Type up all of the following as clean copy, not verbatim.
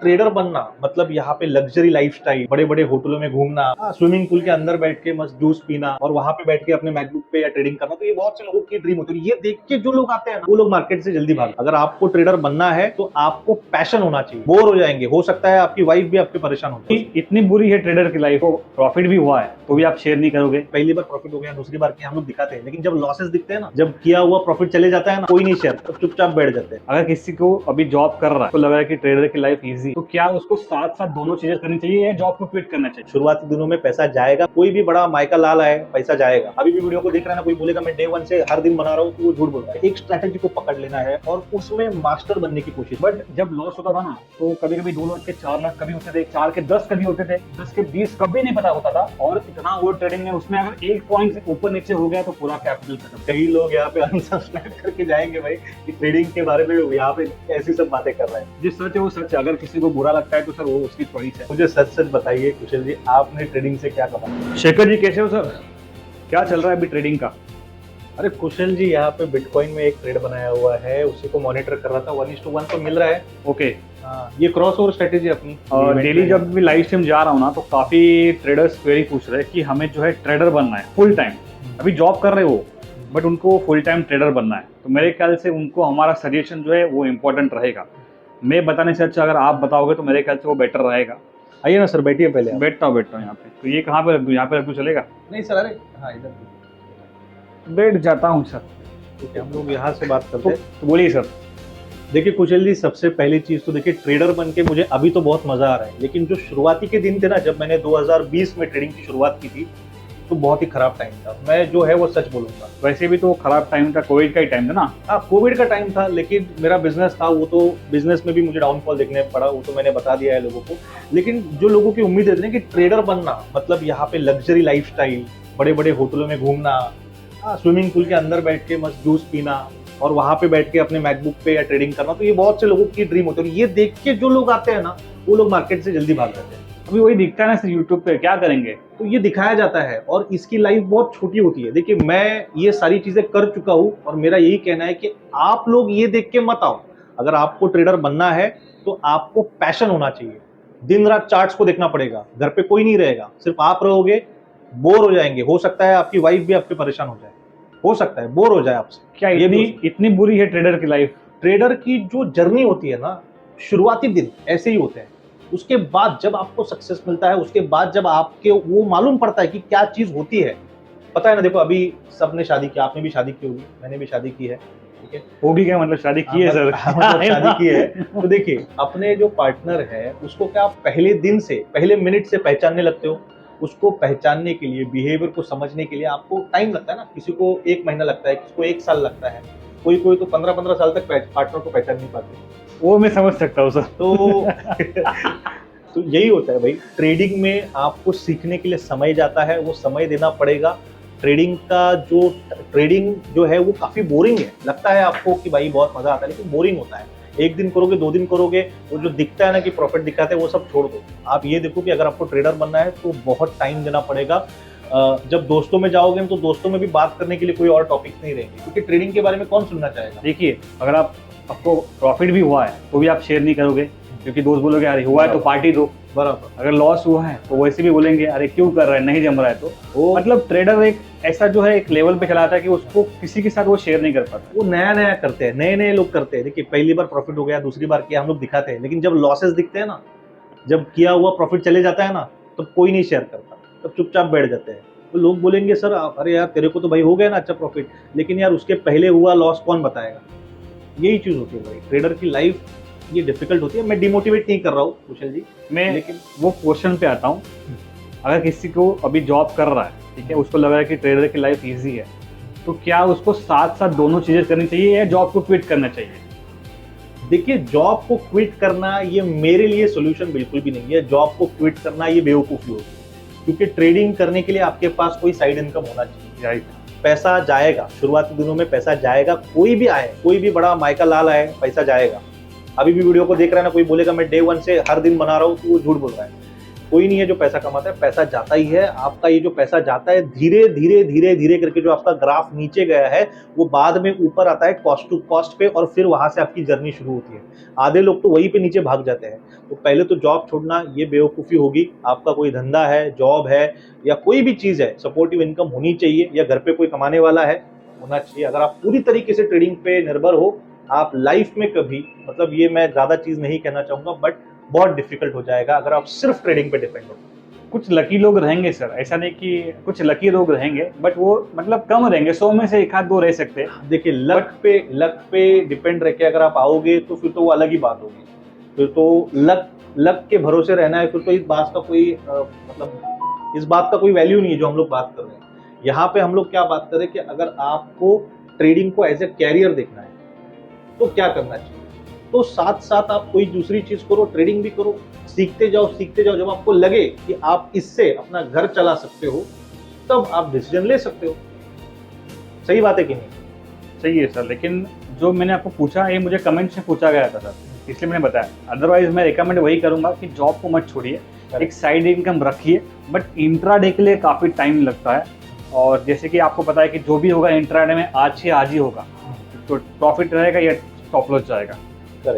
Trader बनना मतलब यहाँ पे लग्जरी लाइफस्टाइल, बड़े बड़े होटलों में घूमना, स्विमिंग पूल के अंदर बैठ के मस्त जूस पीना और वहां पे बैठ के अपने मैकबुक पे या ट्रेडिंग करना, तो ये बहुत से लोगों की ड्रीम होती है। ये देख के जो लोग आते हैं ना, वो लोग मार्केट से जल्दी भाग। अगर आपको ट्रेडर बनना है तो आपको पैशन होना चाहिए। बोर हो जाएंगे, हो सकता है आपकी वाइफ भी आपके परेशान हो जाए। इतनी बुरी है ट्रेडर की लाइफ, प्रॉफिट भी हुआ है तो भी आप शेयर नहीं करोगे। पहली बार प्रॉफिट हो गया, दूसरी बार की हम लोग दिखाते हैं, लेकिन जब लॉसेस दिखते हैं ना, जब किया हुआ प्रॉफिट चले जाता है ना, कोई नहीं शेयर, तो चुपचाप बैठ जाते हैं। अगर किसी को अभी जॉब कर रहा है तो लग रहा है कि ट्रेडर की लाइफ इजी, तो क्या उसको साथ साथ दोनों चीजें करनी चाहिए या जॉब को क्विट करना चाहिए? शुरुआती दिनों में पैसा जाएगा, कोई भी बड़ा माइका लाल आए पैसा जाएगा। अभी भी वीडियो को देख रहा है ना, कोई बोलेगा मैं डे 1 से हर दिन बना रहा हूँ, तो वो झूठ बोल रहा है। एक स्ट्रैटेजी को पकड़ लेना है और उसमें मास्टर बनने की कोशिश। बट जब लॉस होता था ना, तो कभी कभी 2 लाख के 4 लाख कभी होते थे, 4 के 10 कभी होते थे, 10 के 20 कभी नहीं पता होता था। और इतना वो ट्रेडिंग में उसमें अगर एक पॉइंट से ऊपर नीचे हो गया तो पूरा कैपिटल खत्म। कई लोग यहाँ पे अनसब्सक्राइब करके जाएंगे भाई कि ट्रेडिंग के बारे में यहाँ पे ऐसी सब बातें कर रहे हैं। जो सच है वो सच है, अगर किसी को बुरा लगता है तो सर वो उसकी चॉइस है। मुझे सच सच बताइए कुशल जी, आपने ट्रेडिंग से क्या कमाया? शेखर जी कैसे हो सर? क्या चल रहा है अभी ट्रेडिंग का? अरे कुशल जी, यहाँ पे बिटकॉइन में एक ट्रेड बनाया हुआ है, उसी को मॉनिटर कर रहा था। 1:1 तो मिल रहा है। ओके। हाँ, ये क्रॉस ओवर स्ट्रेटेजी अपनी। डेली जब भी लाइव स्ट्रीम जा रहा हूँ ना, तो काफी ट्रेडर्स क्वेरी पूछ रहे हैं कि हमें जो है ट्रेडर बनना है फुल टाइम। अभी जॉब कर रहे हो बट उनको फुल टाइम ट्रेडर बनना है, तो मेरे ख्याल से उनको हमारा सजेशन जो है वो इम्पोर्टेंट रहेगा। मैं बताने से अच्छा अगर आप बताओगे तो मेरे ख्याल से वो बेटर रहेगा। आइए ना सर, बैठिए पहले। बैठता हूँ यहाँ पे। तो ये कहाँ पे रख दूँ? यहाँ पे रख दूँ चलेगा? नहीं सर, अरे हाँ, इधर बैठ जाता हूँ सर। ठीक है, हम लोग यहाँ से बात करते हैं। तो बोलिए सर। देखिए कुशल जी, सबसे पहली चीज तो देखिए, ट्रेडर बन के मुझे अभी तो बहुत मजा आ रहा है, लेकिन जो शुरुआती के दिन थे ना, जब मैंने 2020 में ट्रेडिंग की शुरुआत की थी, तो बहुत ही खराब टाइम था। मैं जो है वो सच बोलूंगा। वैसे भी तो खराब टाइम था, कोविड का ही टाइम था ना। हाँ, कोविड का टाइम था, लेकिन मेरा बिजनेस था, वो तो बिजनेस में भी मुझे डाउनफॉल देखने पड़ा, वो तो मैंने बता दिया है लोगों को। लेकिन जो लोगों की उम्मीद है कि ट्रेडर बनना मतलब यहाँ पे लग्जरी लाइफस्टाइल, बड़े बड़े होटलों में घूमना, स्विमिंग पूल के अंदर बैठ के मस्त जूस पीना और वहां पे बैठ के अपने मैकबुक पे या ट्रेडिंग करना, तो ये बहुत से लोगों की ड्रीम होती है। और ये देख के जो लोग आते हैं ना, वो लोग मार्केट से जल्दी भाग जाते हैं। अभी वही दिखता है ना सर यूट्यूब पे, क्या करेंगे? तो ये दिखाया जाता है और इसकी लाइफ बहुत छोटी होती है। देखिए, मैं ये सारी चीजें कर चुका हूं और मेरा यही कहना है कि आप लोग ये देख के मत आओ। अगर आपको ट्रेडर बनना है तो आपको पैशन होना चाहिए। दिन रात चार्ट्स को देखना पड़ेगा, घर पे कोई नहीं रहेगा, सिर्फ आप रहोगे, बोर हो जाएंगे। हो सकता है आपकी वाइफ भी आपके परेशान हो जाए, हो सकता है बोर हो जाए आपसे। क्या इतनी बुरी है ट्रेडर की लाइफ? ट्रेडर की जो जर्नी होती है ना, शुरुआती दिन ऐसे ही होते हैं। उसके बाद जब आपको सक्सेस मिलता है, उसके बाद जब आपके वो मालूम पड़ता है कि क्या चीज होती है, पता है ना। देखो, अभी सबने शादी की, आपने भी शादी की होगी, मैंने भी शादी की है, ठीक है। होगी क्या मतलब? शादी की है सर? मतलब शादी की है। तो देखिए, अपने जो पार्टनर है उसको क्या आप पहले दिन से, पहले मिनट से पहचानने लगते हो? उसको पहचानने के लिए, बिहेवियर को समझने के लिए आपको टाइम लगता है ना। किसी को 1 महीना लगता है, किसी को 1 साल लगता है, कोई कोई तो 15-15 साल तक पार्टनर को पहचान नहीं पाते। वो मैं समझ सकता हूँ सर। तो तो यही होता है भाई, ट्रेडिंग में आपको सीखने के लिए समय जाता है, वो समय देना पड़ेगा। ट्रेडिंग जो है वो काफी बोरिंग है। लगता है आपको कि भाई बहुत मजा आता है, लेकिन बोरिंग होता है। 1 दिन करोगे, 2 दिन करोगे, वो जो दिखता है ना कि प्रॉफिट दिखाते हैं, वो सब छोड़ दो। आप ये देखो कि अगर आपको ट्रेडर बनना है तो बहुत टाइम देना पड़ेगा। जब दोस्तों में जाओगे तो दोस्तों में भी बात करने के लिए कोई और टॉपिक नहीं रहेंगे, क्योंकि ट्रेडिंग के बारे में कौन सुनना चाहेगा। देखिए, अगर आपको प्रॉफिट भी हुआ है तो भी आप शेयर नहीं करोगे, क्योंकि दोस्त बोलोगे अरे हुआ है तो पार्टी दो। बराबर। अगर लॉस हुआ है तो वैसे भी बोलेंगे अरे क्यों कर रहा है, नहीं जम रहा है। तो मतलब ट्रेडर एक ऐसा जो है एक लेवल पे चलाता है कि उसको किसी के साथ वो शेयर नहीं कर पाता। वो नया नया करते हैं, नए नए लोग करते हैं। देखिए, पहली बार प्रॉफिट हो गया, दूसरी बार किया, हम लोग दिखाते हैं, लेकिन जब लॉसेस दिखते हैं ना, जब किया हुआ प्रॉफिट चले जाता है ना, तो कोई नहीं शेयर करता, तब चुपचाप बैठ जाते हैं। तो लोग बोलेंगे सर अरे यार तेरे को तो भाई हो गया ना अच्छा प्रॉफिट, लेकिन यार उसके पहले हुआ लॉस कौन बताएगा। यही चीज होती है भाई, ट्रेडर की लाइफ ये डिफिकल्ट होती है। मैं डिमोटिवेट नहीं कर रहा हूँ कुशल जी, लेकिन वो क्वेश्चन पे आता हूँ। अगर किसी को अभी जॉब कर रहा है, ठीक है, उसको लग रहा है कि ट्रेडर की लाइफ इजी है, तो क्या उसको साथ साथ दोनों चीजें करनी चाहिए या जॉब को क्विट करना चाहिए? देखिए, जॉब को क्विट करना ये मेरे लिए सोल्यूशन बिल्कुल भी नहीं है। जॉब को क्विट करना ये बेवकूफी होगी, क्योंकि ट्रेडिंग करने के लिए आपके पास कोई साइड इनकम होना चाहिए। राइट। पैसा जाएगा, शुरुआती दिनों में पैसा जाएगा, कोई भी आए, कोई भी बड़ा माइका लाल आए, पैसा जाएगा। अभी भी वीडियो को देख रहा है ना, कोई बोलेगा मैं डे 1 से हर दिन बना रहा हूँ, तो वो झूठ बोल रहा है। कोई नहीं है जो पैसा कमाता है, पैसा जाता ही है। आपका ये जो पैसा जाता है धीरे धीरे धीरे धीरे करके जो आपका ग्राफ नीचे गया है वो बाद में ऊपर आता है कॉस्ट टू कॉस्ट पे, और फिर वहां से आपकी जर्नी शुरू होती है। आधे लोग तो वहीं पे नीचे भाग जाते हैं। तो पहले तो जॉब छोड़ना ये बेवकूफ़ी होगी। आपका कोई धंधा है, जॉब है या कोई भी चीज़ है, सपोर्टिव इनकम होनी चाहिए, या घर पे कोई कमाने वाला है होना चाहिए। अगर आप पूरी तरीके से ट्रेडिंग पे निर्भर हो, आप लाइफ में कभी, मतलब ये मैं ज़्यादा चीज़ नहीं कहना चाहूँगा, बट बहुत डिफिकल्ट हो जाएगा अगर आप सिर्फ ट्रेडिंग पे डिपेंड हो। कुछ लकी लोग रहेंगे सर, ऐसा नहीं कि कुछ लकी लोग रहेंगे, बट वो मतलब कम रहेंगे, 100 में से एक आध दो रह सकते हैं। देखिए लक पे डिपेंड रह के अगर आप आओगे तो फिर तो वो अलग ही बात होगी। फिर तो लक के भरोसे रहना है, फिर तो इस बात का कोई मतलब इस बात का कोई वैल्यू नहीं है जो हम लोग बात कर रहे हैं। यहाँ पे हम लोग क्या बात कर रहे हैं कि अगर आपको ट्रेडिंग को एज ए कैरियर देखना है तो क्या करना चाहिए। तो साथ साथ आप कोई दूसरी चीज करो, ट्रेडिंग भी करो, सीखते जाओ सीखते जाओ। जब आपको लगे कि आप इससे अपना घर चला सकते हो तब आप डिसीजन ले सकते हो। सही बात है कि नहीं? सही है सर, लेकिन जो मैंने आपको पूछा ये मुझे कमेंट में पूछा गया था सर, इसलिए मैंने बताया। अदरवाइज मैं रिकमेंड वही करूंगा कि जॉब को मत छोड़िए, एक साइड इनकम रखिए, बट इंट्राडे के लिए काफ़ी टाइम लगता है। और जैसे कि आपको पता है कि जो भी होगा इंट्राडे में आज से आज ही होगा, तो प्रॉफिट रहेगा या स्टॉप लॉस जाएगा,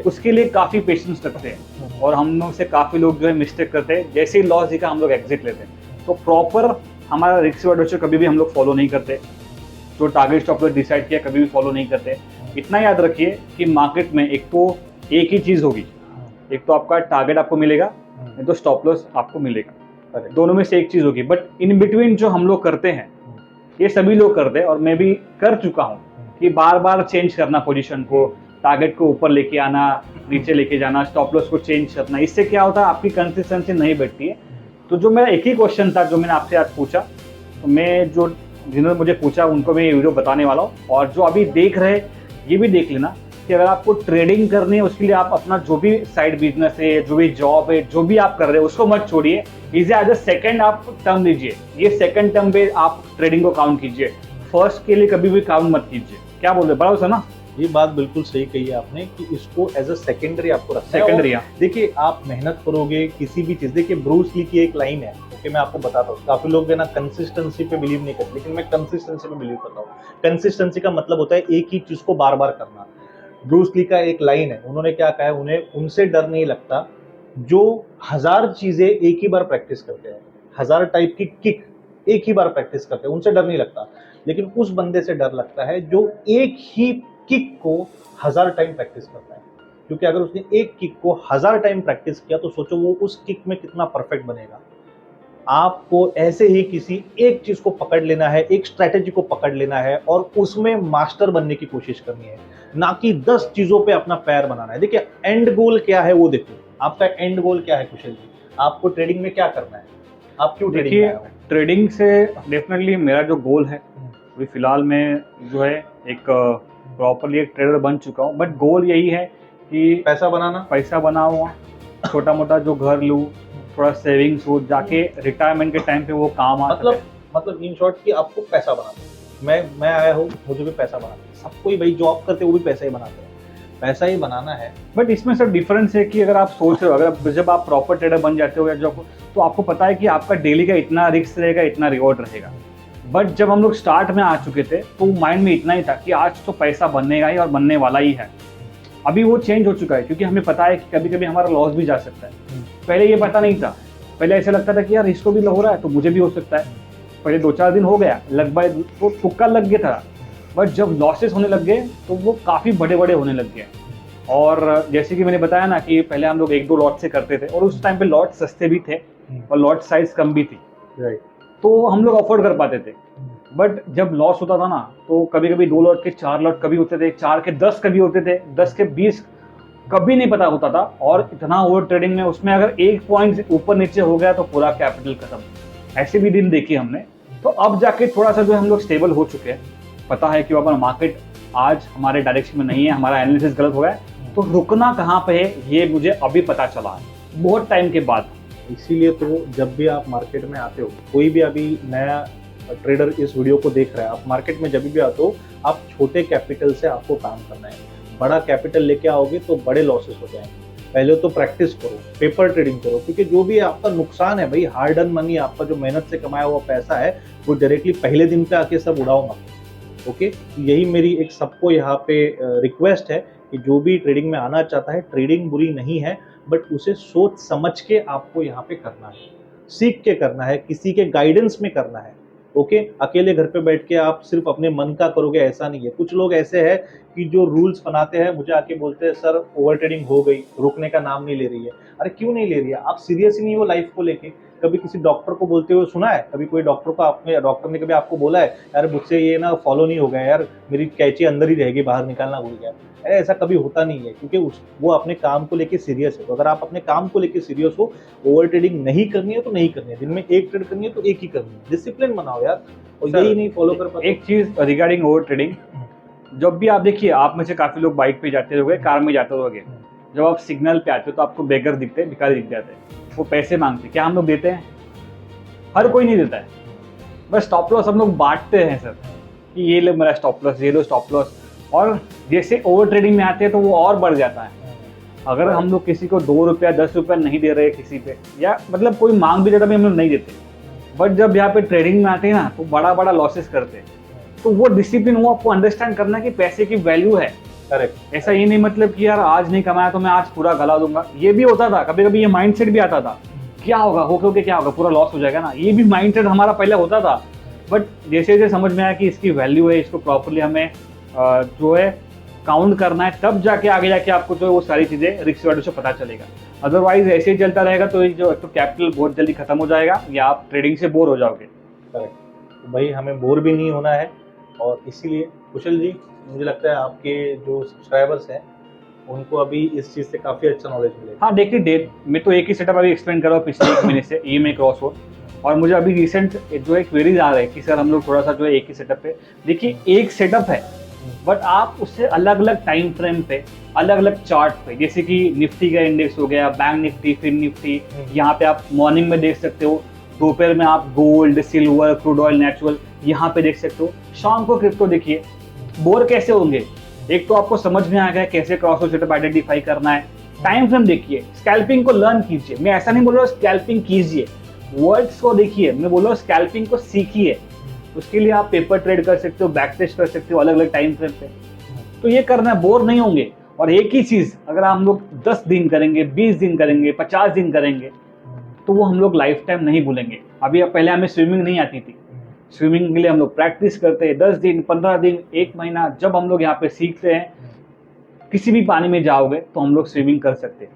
उसके लिए काफ़ी पेशेंस रखते हैं। और हम लोग से काफ़ी लोग जो है मिस्टेक करते हैं, जैसे ही लॉस दिखा हम लोग एग्जिट लेते हैं। तो प्रॉपर हमारा रिस्क एडवाइजर कभी भी हम लोग फॉलो नहीं करते, जो टारगेट स्टॉप लॉस डिसाइड किया कभी भी फॉलो नहीं करते। इतना याद रखिए कि मार्केट में एक तो एक ही चीज़ होगी, एक तो आपका टारगेट आपको मिलेगा, नहीं तो स्टॉप लॉस आपको मिलेगा, दोनों में से एक चीज़ होगी। बट इन बिटवीन जो हम लोग करते हैं, ये सभी लोग करते हैं और मैं भी कर चुका हूँ कि बार बार चेंज करना पोजीशन को, टारगेट को ऊपर लेके आना, नीचे लेके जाना, स्टॉप लॉस को चेंज करना। इससे क्या होता है, आपकी कंसिस्टेंसी नहीं बैठती है। तो जो मेरा एक ही क्वेश्चन था जो मैंने आपसे आज पूछा, तो मैं जो जिन्होंने मुझे पूछा उनको मैं ये वीडियो बताने वाला हूँ। और जो अभी देख रहे ये भी देख लेना कि अगर आपको ट्रेडिंग करनी है उसके लिए आप अपना जो भी साइड बिजनेस है, जो भी जॉब है, जो भी आप कर रहे हो उसको मत छोड़िए। इसे एज अ सेकेंड आप टर्म लीजिए, ये सेकेंड टर्म पे आप ट्रेडिंग को काउंट कीजिए, फर्स्ट के लिए कभी भी काउंट मत कीजिए। क्या बोल रहे, बराबर है ना? ये बात बिल्कुल सही कही है आपने कि इसको एज अ सेकेंडरी आपको रखना है। सेकेंडरी, देखिए आप मेहनत करोगे किसी भी चीज, देखिए ब्रूस ली की एक लाइन है, ओके मैं आपको बताता हूँ। काफी लोग है ना कंसिस्टेंसी पे बिलीव नहीं करते, लेकिन मैं कंसिस्टेंसी पे बिलीव करता हूँ। कंसिस्टेंसी का मतलब होता है एक ही चीज को बार बार करना। ब्रूस ली का एक लाइन है, उन्होंने क्या कहा है, उन्हें उनसे डर नहीं लगता जो 1000 चीजें एक ही बार प्रैक्टिस करते हैं, 1000 टाइप की किक एक ही बार प्रैक्टिस करते हैं, उनसे डर नहीं लगता। लेकिन उस बंदे से डर लगता है जो एक ही किक को 1000 टाइम प्रैक्टिस करता है। क्योंकि अगर उसने एक किक को 1000 टाइम प्रैक्टिस किया तो सोचो वो उस किक में कितना परफेक्ट बनेगा। आपको ऐसे ही किसी एक चीज को पकड़ लेना है, एक स्ट्रैटेजी को पकड़ लेना है और उसमें मास्टर बनने की कोशिश करनी है, ना कि 10 चीजों पे अपना पैर बनाना है। देखिए एंड गोल क्या है वो देखो, आपका एंड गोल क्या है कुशल जी, आपको ट्रेडिंग में क्या करना है, आप क्यों ट्रेडिंग में आए हो? ट्रेडिंग से डेफिनेटली मेरा जो गोल है, अभी फिलहाल मैं जो है एक प्रॉपरली एक ट्रेडर बन चुका हूँ, बट गोल यही है कि पैसा बनाना, पैसा बनाऊँ, छोटा मोटा जो घर लूँ, थोड़ा सेविंग्स हो, जाके रिटायरमेंट के टाइम पे वो काम आ मतलब इन शॉर्ट कि आपको पैसा बनाना है। मैं आया हूँ, मुझे भी पैसा बनाना है, सबको ही भाई जॉब करते वो भी पैसा ही बनाते हैं, पैसा ही बनाना है। बट इसमें सर डिफरेंस है कि अगर आप सोच रहे हो, अगर जब आप प्रॉपर ट्रेडर बन जाते हो या जब, तो आपको पता है कि आपका डेली का इतना रिस्क रहेगा, इतना रिवॉर्ड रहेगा। बट जब हम लोग स्टार्ट में आ चुके थे तो माइंड में इतना ही था कि आज तो पैसा बननेगा ही और बनने वाला ही है। अभी वो चेंज हो चुका है क्योंकि हमें पता है कि कभी कभी हमारा लॉस भी जा सकता है। पहले ये पता नहीं था, पहले ऐसा लगता था कि यार इसको भी हो रहा है तो मुझे भी हो सकता है। पहले 2-4 दिन हो गया लगभग तो तुक्का लग गया था, बट जब लॉसेस होने लग गए तो वो काफ़ी बड़े बड़े होने लग गए। और जैसे कि मैंने बताया ना कि पहले हम लोग 1-2 लॉट से करते थे और उस टाइम पे लॉट सस्ते भी थे और लॉट साइज कम भी थी, तो हम लोग अफोर्ड कर पाते थे। बट जब लॉस होता था ना तो कभी कभी 2 लॉट के 4 लॉट कभी होते थे, 4 के 10 कभी होते थे, 10 के 20 कभी नहीं पता होता था। और इतना ओवर ट्रेडिंग में उसमें अगर 1 पॉइंट ऊपर नीचे हो गया तो पूरा कैपिटल खत्म। ऐसे भी दिन देखिए हमने। तो अब जाके थोड़ा सा जो हम लोग स्टेबल हो चुके हैं, पता है कि अपना मार्केट आज हमारे डायरेक्शन में नहीं है, हमारा एनालिसिस गलत हो गया है, तो रुकना कहाँ पे है ये मुझे अभी पता चला है बहुत टाइम के बाद। इसीलिए तो जब भी आप मार्केट में आते हो, कोई भी अभी नया ट्रेडर इस वीडियो को देख रहा है, आप मार्केट में जब भी आते हो आप छोटे कैपिटल से आपको काम करना है। बड़ा कैपिटल लेके आओगे तो बड़े लॉसेस हो जाएंगे। पहले तो प्रैक्टिस करो, पेपर ट्रेडिंग करो, क्योंकि जो भी आपका नुकसान है भाई, हार्ड अर्न मनी, आपका जो मेहनत से कमाया हुआ पैसा है, वो डायरेक्टली पहले दिन पे आके सब उड़ाओ मत। ओके, यही मेरी एक सबको यहाँ पे रिक्वेस्ट है कि जो भी ट्रेडिंग में आना चाहता है, ट्रेडिंग बुरी नहीं है, बट उसे सोच समझ के आपको यहाँ पे करना है, सीख के करना है, किसी के गाइडेंस में करना है। ओके, अकेले घर पे बैठ के आप सिर्फ अपने मन का करोगे ऐसा नहीं है। कुछ लोग ऐसे हैं कि जो रूल्स बनाते हैं, मुझे आके बोलते हैं सर ओवर ट्रेडिंग हो गई, रुकने का नाम नहीं ले रही है। अरे क्यों नहीं ले रही है? आप सीरियस ही नहीं हो लाइफ को लेके? कभी किसी डॉक्टर को बोलते हुए सुना है? कभी कोई डॉक्टर ने कभी आपको बोला है यार मुझसे ये ना फॉलो नहीं हो गया यार, मेरी कैंची अंदर ही रहेगी, बाहर निकालना भूल गया? अरे ऐसा कभी होता नहीं है, क्योंकि वो अपने काम को लेके सीरियस है। तो अगर आप अपने काम को लेके सीरियस हो, ओवर ट्रेडिंग नहीं करनी है तो नहीं करनी है, दिन में एक ट्रेड करनी है तो एक ही करनी है, डिसिप्लिन बनाओ यार। और यही नहीं फॉलो कर पाते। एक चीज रिगार्डिंग ओवर ट्रेडिंग, जब भी आप देखिए, आप में से काफी लोग बाइक पे जाते होंगे, कार में जाते होंगे, जब आप सिग्नल पे आते हो तो आपको बेगर दिखते हैं, भिखारी दिख जाते हैं, वो पैसे मांगते हैं, क्या हम लोग देते हैं? हर कोई नहीं देता है। बस स्टॉप लॉस हम लोग बांटते हैं सर, कि ये लो मेरा स्टॉप लॉस, ये लो स्टॉप लॉस, और जैसे ओवर ट्रेडिंग में आते हैं तो वो और बढ़ जाता है। अगर हम लोग किसी को 2 रुपया 10 रुपया नहीं दे रहे किसी पे, या मतलब कोई मांग भी देता भी हम लोग नहीं देते, बट जब यहाँ पे ट्रेडिंग में आते हैं ना तो बड़ा बड़ा लॉसेस करते हैं। तो वो डिसिप्लिन, वो आपको अंडरस्टैंड करना कि पैसे की वैल्यू है। करेक्ट। ऐसा ये नहीं मतलब कि यार आज नहीं कमाया तो मैं आज पूरा गला दूंगा, ये भी होता था कभी कभी, ये माइंडसेट भी आता था, क्या होगा होके क्या होगा, पूरा लॉस हो जाएगा ना, ये भी माइंडसेट हमारा पहले होता था। बट जैसे जैसे समझ में आया कि इसकी वैल्यू है, इसको प्रॉपरली हमें जो है काउंट करना है, तब जाके आगे जाके आपको जो वो सारी चीजें रिस्क वैल्यू से पता चलेगा। अदरवाइज ऐसे ही चलता रहेगा तो जो तो कैपिटल बहुत जल्दी खत्म हो जाएगा, या आप ट्रेडिंग से बोर हो जाओगे। करेक्ट। तो भाई हमें बोर भी नहीं होना है, और इसीलिए कुशल जी, मुझे लगता है आपके जो सब्सक्राइबर्स हैं उनको अभी इस चीज़ से काफ़ी अच्छा नॉलेज मिलेगा। हाँ देखिए, डेट मैं तो एक ही सेटअप अभी एक्सप्लेन कर रहा हूँ पिछले 1 महीने से, EMI क्रॉसओवर, और मुझे अभी रिसेंट जो है क्वेरीज आ रहे हैं कि सर हम लोग थोड़ा सा जो है एक ही सेटअप पे, देखिए एक सेटअप है बट आप उससे अलग अलग टाइम फ्रेम पे, अलग अलग चार्ट पे, जैसे कि निफ्टी का इंडेक्स हो गया, बैंक निफ्टी, फिन निफ्टी, यहाँ पे आप मॉर्निंग में देख सकते हो, दोपहर में आप gold, silver, crude oil, natural यहाँ पे देख सकते हो, शाम को क्रिप्टो देखिए। बोर कैसे होंगे? एक तो आपको समझ में आ गया कैसे क्रॉस सेटअप आइडेंटिफाई करना है, टाइम फ्रेम देखिए, स्कैल्पिंग को लर्न कीजिए। मैं ऐसा नहीं बोल रहा हूँ स्कैल्पिंग कीजिए, वर्ड्स को देखिए, मैं बोल रहा हूँ स्कैल्पिंग को सीखिए। उसके लिए आप पेपर ट्रेड कर सकते हो, बैक टेस्ट कर सकते हो अलग अलग टाइम फ्रेम पे, तो ये करना है, बोर नहीं होंगे। और एक ही चीज अगर हम लोग 10 दिन करेंगे, 20 दिन करेंगे, 50 दिन करेंगे, तो वो हम लोग लाइफ टाइम नहीं भूलेंगे। अभी पहले हमें स्विमिंग नहीं आती थी, स्विमिंग के लिए हम लोग प्रैक्टिस करते हैं, 10 दिन, 15 दिन, 1 महीना, जब हम लोग यहाँ पे सीखते हैं, किसी भी पानी में जाओगे तो हम लोग स्विमिंग कर सकते हैं।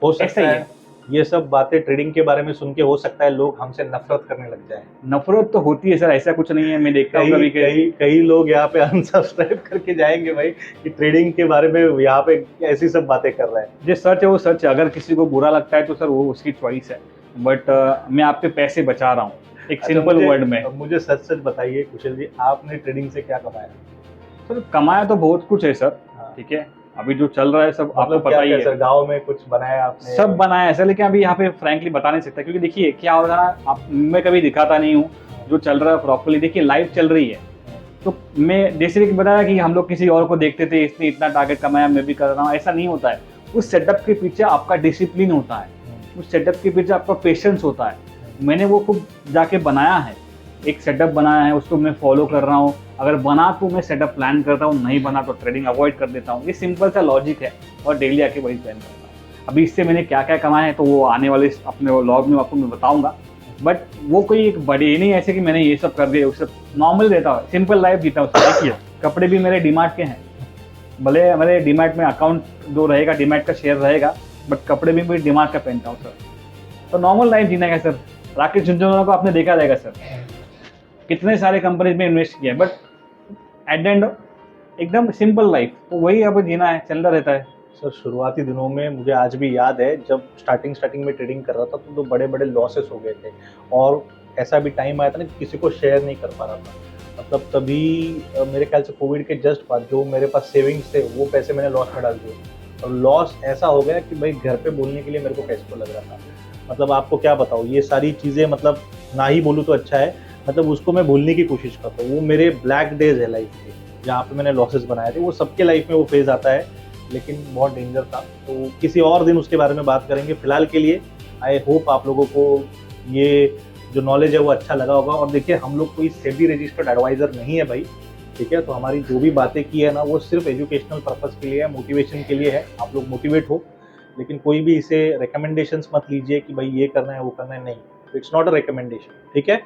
हो सकता है ये सब बातें ट्रेडिंग के बारे में सुन के हो सकता है लोग हमसे नफरत करने लग जाए। नफरत तो होती है सर, ऐसा कुछ नहीं है, मैं देखता हूँ कभी कई लोग यहाँ पे अनसब्सक्राइब करके जाएंगे भाई कि ट्रेडिंग के बारे में यहाँ पे ऐसी सब बातें कर रहा है। जो सच है वो सच है, अगर किसी को बुरा लगता है तो सर वो उसकी चॉइस है, बट मैं आपके पैसे बचा रहा हूँ एक सिंपल वर्ड में। मुझे सच सच बताइए कुशल जी, आपने ट्रेडिंग से क्या कमाया? सर कमाया तो बहुत कुछ है सर, ठीक है, अभी जो चल रहा है सब आपको पता ही है सर। गांव में कुछ बनाया आपने? सब बनाया है सर, लेकिन अभी यहाँ पे फ्रैंकली बता नहीं सकता, क्योंकि देखिए क्या होगा ना, आप मैं कभी दिखाता नहीं हूँ जो चल रहा है प्रॉपर्ली। देखिए लाइव चल रही है, तो मैं जैसे कि बताया कि हम लोग किसी और को देखते थे, इसने इतना टारगेट कमाया, मैं भी कर रहा हूँ, ऐसा नहीं होता है। उस सेटअप के पीछे आपका डिसिप्लिन होता है, उस सेटअप के पीछे आपका पेशेंस होता है। मैंने वो खुद जाके बनाया है, एक सेटअप बनाया है, उसको मैं फॉलो कर रहा हूँ। अगर बना तो मैं सेटअप प्लान करता हूँ, नहीं बना तो ट्रेडिंग अवॉइड कर देता हूँ। ये सिंपल सा लॉजिक है, और डेली आके वही प्लान करता हूँ। अभी इससे मैंने क्या क्या कमाया है तो वो आने वाले अपने व्लॉग में आपको मैं बताऊंगा, बट वो कोई एक बड़ी नहीं ऐसे कि मैंने ये सब कर दिया, उससे नॉर्मल रहता हूँ, सिंपल लाइफ जीता हूँ। देखिए कपड़े भी मेरे डीमार्ट के हैं, भले मेरे डीमार्ट में अकाउंट जो रहेगा डीमार्ट का शेयर रहेगा, बट कपड़े भी मैं डीमार्ट का पहनता हूँ सर। तो नॉर्मल लाइफ जीना है सर। राकेश झुंझुनवाला को आपने देखा रहेगा सर, कितने सारे कंपनीज में इन्वेस्ट किया, बट एट द एंड एकदम सिंपल लाइफ, तो वही अब जीना है, चलता रहता है सर। शुरुआती दिनों में मुझे आज भी याद है, जब स्टार्टिंग में ट्रेडिंग कर रहा था तो बड़े बड़े लॉसेस हो गए थे, और ऐसा भी टाइम आया था ना कि किसी को शेयर नहीं कर पा रहा था। मतलब तभी मेरे ख्याल से कोविड के जस्ट बाद जो मेरे पास सेविंग्स थे वो पैसे मैंने लॉस में डाल दिए, और लॉस ऐसा हो गया कि भाई घर पे बोलने के लिए मेरे को कैसे को लग रहा था। मतलब आपको क्या बताऊँ, ये सारी चीज़ें मतलब ना ही बोलूँ तो अच्छा है, मतलब उसको मैं भूलने की कोशिश करता हूँ। वो मेरे ब्लैक डेज है लाइफ के, जहाँ पे मैंने लॉसेस बनाए थे। वो सबके लाइफ में वो फेज आता है लेकिन बहुत डेंजर था। तो किसी और दिन उसके बारे में बात करेंगे। फिलहाल के लिए आई होप आप लोगों को ये जो नॉलेज है वो अच्छा लगा होगा। और देखिए, हम लोग कोई सेबी रजिस्टर्ड एडवाइजर नहीं है भाई, ठीक है। तो हमारी जो भी बातें की है ना, वो सिर्फ एजुकेशनल पर्पस के लिए है, मोटिवेशन के लिए है, आप लोग मोटिवेट हो। लेकिन कोई भी इसे रिकमेंडेशंस मत लीजिए कि भाई ये करना है वो करना है, नहीं, इट्स नॉट अ रिकमेंडेशन, ठीक है।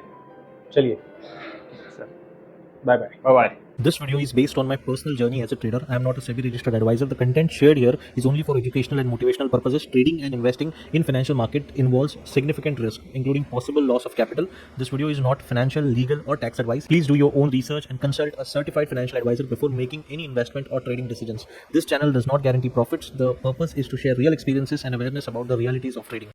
चलिए, bye bye. Bye bye. This video is based on my personal journey as a trader. I am not a SEBI registered advisor. The content shared here is only for educational and motivational purposes. Trading and investing in financial market involves significant risk, including possible loss of capital. This video is not financial, legal, or tax advice. Please do your own research and consult a certified financial advisor before making any investment or trading decisions. This channel does not guarantee profits. The purpose is to share real experiences and awareness about the realities of trading.